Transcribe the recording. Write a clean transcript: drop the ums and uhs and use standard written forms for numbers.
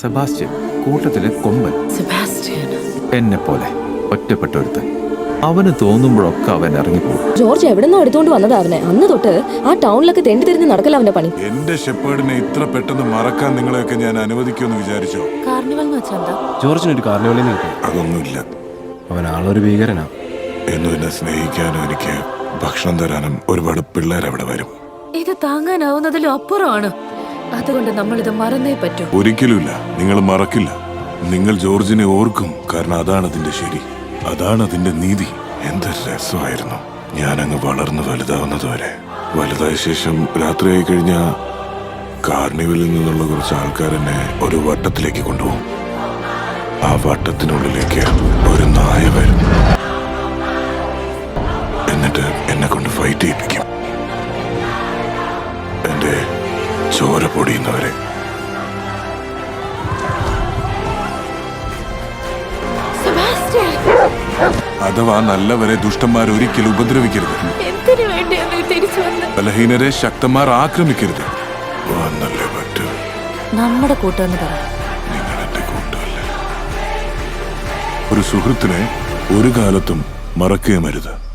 Sebastian കൂട്ടത്തിലെ കൊമ്പൻ. എന്നെ പോലെ ഒറ്റപ്പെട്ടൊരുത്തൻ. അവന് തോന്നുമ്പോഴൊക്കെ അവൻ ഇറങ്ങിപ്പോകും. ജോർജ് എവിടെന്നോ എടുത്തോണ്ട് വന്നതാ അവനെ. അന്ന് തൊട്ട് ആ ടൗണിലൊക്കെ തെണ്ടി തിരിഞ്ഞ് നടക്കല അവന്റെ പണി. എന്റെ ഷെപ്പേർഡിനെ ഇത്ര പെട്ടെന്ന് മറക്കാൻ നിങ്ങളെയൊക്കെ ഞാൻ അനുവദിക്കുമെന്ന് വിചാരിച്ചോ? ജോർജിനൊരു കാർണിവലിൽ നിൽക്കും. അതൊന്നുമില്ല. അവൻ ആളൊരു ഭീകരനാ. എന്നും എന്നെ സ്നേഹിക്കാനും എനിക്ക് ഭക്ഷണം തരാനും ഒരുപാട് പിള്ളേരവിടെ വരും. ഇത് താങ്ങാനാവുന്നതിലും അപ്പുറമാണ്. അതുകൊണ്ട് നമ്മൾ ഇത് മറന്നേ പറ്റൂ. ഒരിക്കലുമില്ല. നിങ്ങൾ മറക്കില്ല. നിങ്ങൾ ജോർജിനെ ഓർക്കും. കാരണം അതാണ് അതിന്റെ ശരി, അതാണ് അതിന്റെ നീതി. എന്തൊരു രസമായിരുന്നു ഞാനങ്ങ് വളർന്ന് വലുതാവുന്നതുവരെ. വലുതായ ശേഷം രാത്രിയായി കഴിഞ്ഞ കാർണിവലിൽ നിന്നുള്ള കുറച്ച് ആൾക്കാരെന്നെ ഒരു വട്ടത്തിലേക്ക് കൊണ്ടുപോകും. ആ വട്ടത്തിനുള്ളിലേക്ക് ഒരു നായ വരും. എന്നിട്ട് എന്നെ കൊണ്ട് ഫൈറ്റ് ചെയ്യിപ്പിക്കും. എന്റെ ചോര പൊടിയുന്നവരെ. അഥവാ നല്ലവരെ ദുഷ്ടന്മാർ ഒരിക്കലും ഉപദ്രവിക്കരുത്. ബലഹീനരെ ശക്തന്മാർ ആക്രമിക്കരുത്. വന്നല്ലേ പറ്റൂ. നമ്മുടെ കൂട്ടെന്ന് പറ. നിങ്ങൾ എന്റെ കൂട്ടല്ലേ. ഒരു സുഹൃത്തിനെ ഒരു കാലത്തും മറക്കുകയും അരുത്.